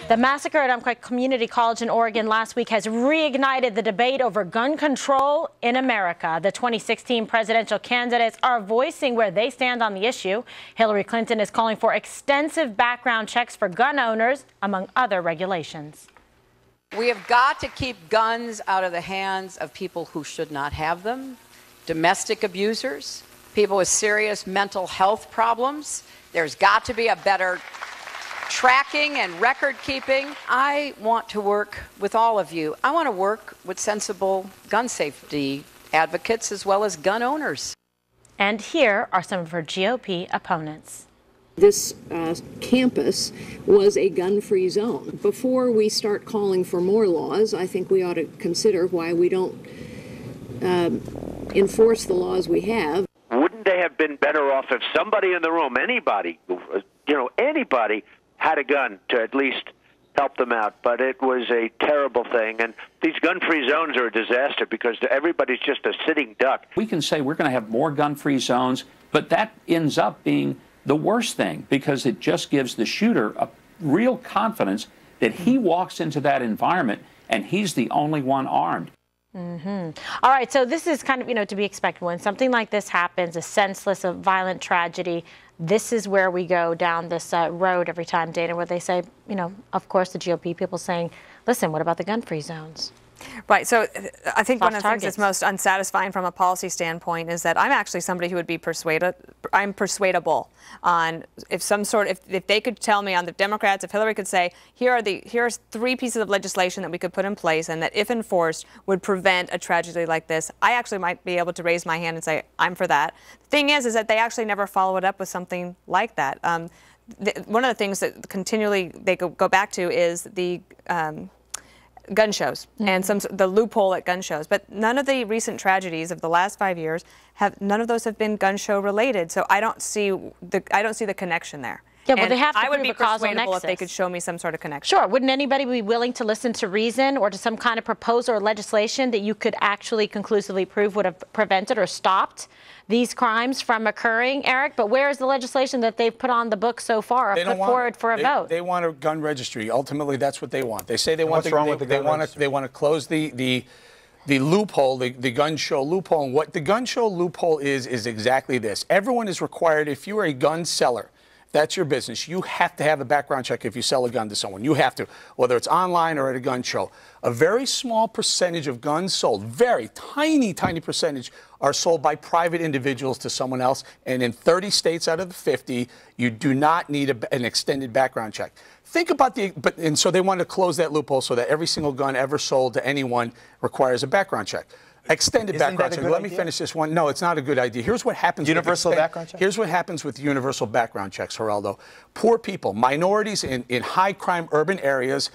The massacre at Umpqua Community College in Oregon last week has reignited the debate over gun control in America. The 2016 presidential candidates are voicing where they stand on the issue. Hillary Clinton is calling for extensive background checks for gun owners, among other regulations. We have got to keep guns out of the hands of people who should not have them, domestic abusers, people with serious mental health problems. There's got to be a better tracking and record keeping. I want to work with all of you. I want to work with sensible gun safety advocates as well as gun owners. And here are some of her GOP opponents. This campus was a gun-free zone. Before we start calling for more laws, I think we ought to consider why we don't enforce the laws we have. Wouldn't they have been better off if somebody in the room, anybody, anybody had a gun to at least help them out? But it was a terrible thing. And these gun-free zones are a disaster because everybody's just a sitting duck. We can say we're going to have more gun-free zones, but that ends up being the worst thing because it just gives the shooter a real confidence that he walks into that environment and he's the only one armed. All right, so this is kind of, to be expected. When something like this happens, a senseless, a violent tragedy, this is where we go down this road every time, Dana, where they say, of course, the GOP people saying, listen, what about the gun-free zones? Right. So I think one of the things targets. that's most unsatisfying from a policy standpoint is that I'm actually somebody who would be I'm persuadable on if they could tell me on the Democrats, if Hillary could say, here's 3 pieces of legislation that we could put in place and that if enforced would prevent a tragedy like this, I actually might be able to raise my hand and say, I'm for that. The thing is that they actually never follow it up with something like that. One of the things that continually they go back to is the gun shows and the loophole at gun shows, but none of the recent tragedies of the last 5 years none of those have been gun show related. So I don't see the connection there. Yeah, well, they have to I would prove be a causal persuadable nexus. if they could show me some sort of connection. Sure. Wouldn't anybody be willing to listen to reason or to some kind of proposal or legislation that you could actually conclusively prove would have prevented or stopped these crimes from occurring, Eric? But where is the legislation that they've put on the book so far or put forward for a vote? They want a gun registry. Ultimately, that's what they want. They say they want they want to close the loophole, the gun show loophole. And what the gun show loophole is exactly this. Everyone is required, if you are a gun seller, that's your business, you have to have a background check if you sell a gun to someone. You have to, whether it's online or at a gun show. A very small percentage of guns sold, very tiny percentage, are sold by private individuals to someone else. And in 30 states out of the 50, you do not need an extended background check. Think about and so they want to close that loophole so that every single gun ever sold to anyone requires a background check. Extended background check. Let me finish this one. No, it's not a good idea. Here's what happens. Universal background check? Here's what happens with universal background checks, Geraldo. Poor people, minorities in high crime urban areas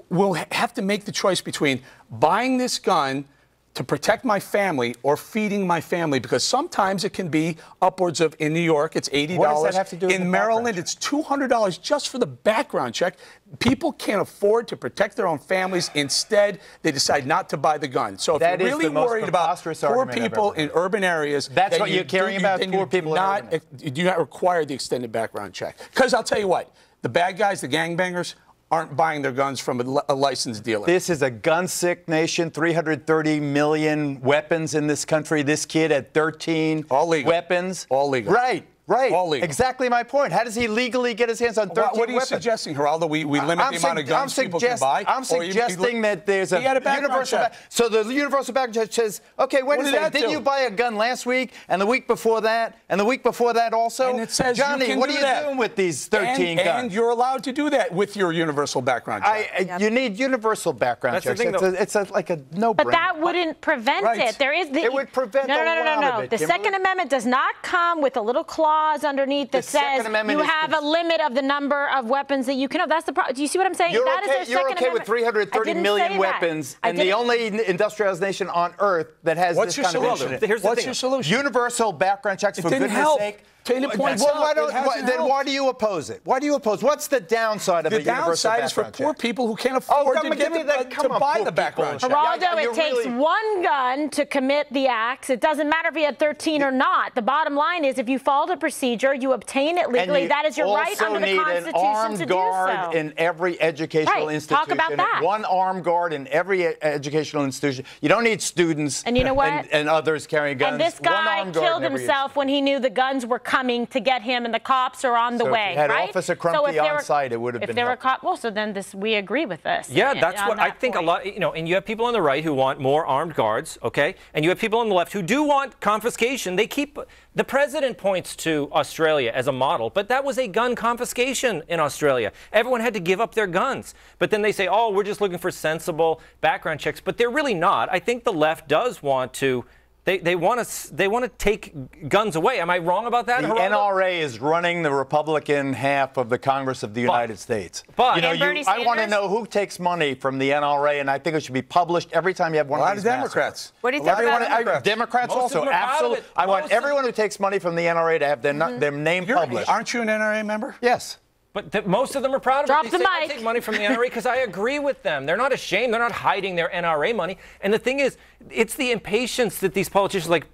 will have to make the choice between buying this gun to protect my family or feeding my family, because sometimes it can be upwards of, in New York, it's $80. What does that have to do with in Maryland, it's $200 just for the background check. People can't afford to protect their own families. Instead, they decide not to buy the gun. So if that you're really worried about poor people in urban areas, that's what you're caring about, poor people in urban areas. You do not require the extended background check. Because I'll tell you what, the bad guys, the gangbangers, aren't buying their guns from a licensed dealer. This is a gun-sick nation, 330 million weapons in this country. This kid had 13 weapons. All legal. Right. Right. All legal. Exactly my point. How does he legally get his hands on 13 weapons? What are you suggesting, Geraldo? We limit the amount of guns people can buy? I'm suggesting that there's a universal So the universal background check says, okay, wait a second. Didn't you buy a gun last week and the week before that and the week before that also? And it says Johnny, what are you doing with these 13 guns? And you're allowed to do that with your universal background check. You need universal background checks. It's like a no-brainer. But that wouldn't prevent it. There is it would prevent No. The Second Amendment does not come with a little clause underneath that says you have a limit of the number of weapons that you can have. That's the problem. Do you see what I'm saying? You're okay with 330 million weapons and the only industrialized nation on earth that has this kind of issue. What's your solution? Universal background checks, for goodness sake. Data points then why do you oppose it? Why do you oppose? What's the downside of a universal background check? The downside is for poor people who can't afford to buy the background check. Geraldo, it takes one gun to commit the acts. It doesn't matter if he had 13 or not. The bottom line is if you follow the procedure, you obtain it legally. That is your right under the Constitution to do so. You also need an armed guard in every educational institution. Talk about that. One armed guard in every educational institution. You don't need students and you know what? And others carrying guns. And this guy killed himself when he knew the guns were coming to get him, and the cops are on the way. If you had right? Officer Crumpy on site, it would have been. If there were cops, well, so then we agree with this. Yeah, that's what I think. A lot, and you have people on the right who want more armed guards, okay, and you have people on the left who do want confiscation. The president points to Australia as a model, but that was a gun confiscation in Australia. Everyone had to give up their guns, but then they say, oh, we're just looking for sensible background checks, but they're really not. I think the left does want to. They want to take guns away. Am I wrong about that? The Geraldo? NRA is running the Republican half of the Congress of the United States. But I want to know who takes money from the NRA, and I think it should be published every time you have one of these Democrats. What do you think about Democrats? Democrats also, absolutely. I want everyone who takes money from the NRA to have their name published. Aren't you an NRA member? Yes. But most of them are proud of it. They say I take money from the NRA because I agree with them. They're not ashamed. They're not hiding their NRA money. And the thing is, it's the impatience that these politicians like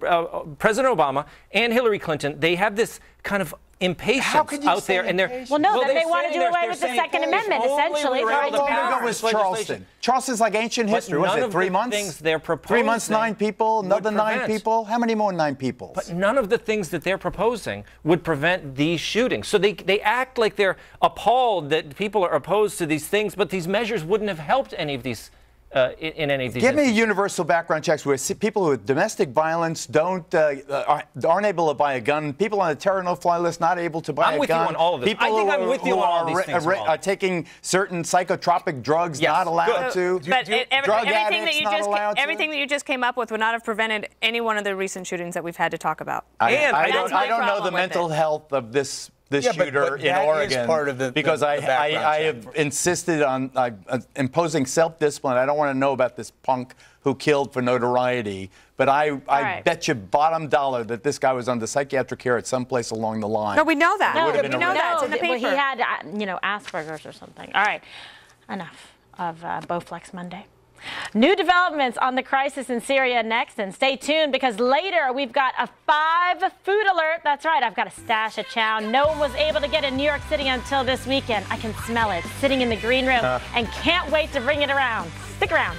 President Obama and Hillary Clinton, they have this kind of impatience out there. And they're, well, no, they want to do away with the Second Amendment, essentially. How long ago was Charleston? Charleston's like ancient history. Was it 3 months? Things they're proposing 3 months, 9 people, another 9 people. How many more 9 people? But none of the things that they're proposing would prevent these shootings. So they act like they're appalled that people are opposed to these things, but these measures wouldn't have helped any of these. In any of these Give me universal background checks where people with domestic violence aren't able to buy a gun. People on the terror no-fly list not able to buy a gun. I'm with you on all of this. People I'm with you on all these things. Are taking certain psychotropic drugs not allowed to. But everything that you just came up with would not have prevented any one of the recent shootings that we've had to talk about. I don't know the mental health of this shooter in Oregon because I have insisted on imposing self-discipline. I don't want to know about this punk who killed for notoriety, but I bet you bottom dollar that this guy was under psychiatric care at some place along the line. No, we know that. No, we know that. It's in the paper. Well, he had, Asperger's or something. All right, enough of Bowflex Monday. New developments on the crisis in Syria next, and stay tuned because later we've got a 5 food alert. That's right, I've got a stash of chow no one was able to get in New York City until this weekend. I can smell it sitting in the green room and can't wait to bring it around. Stick around.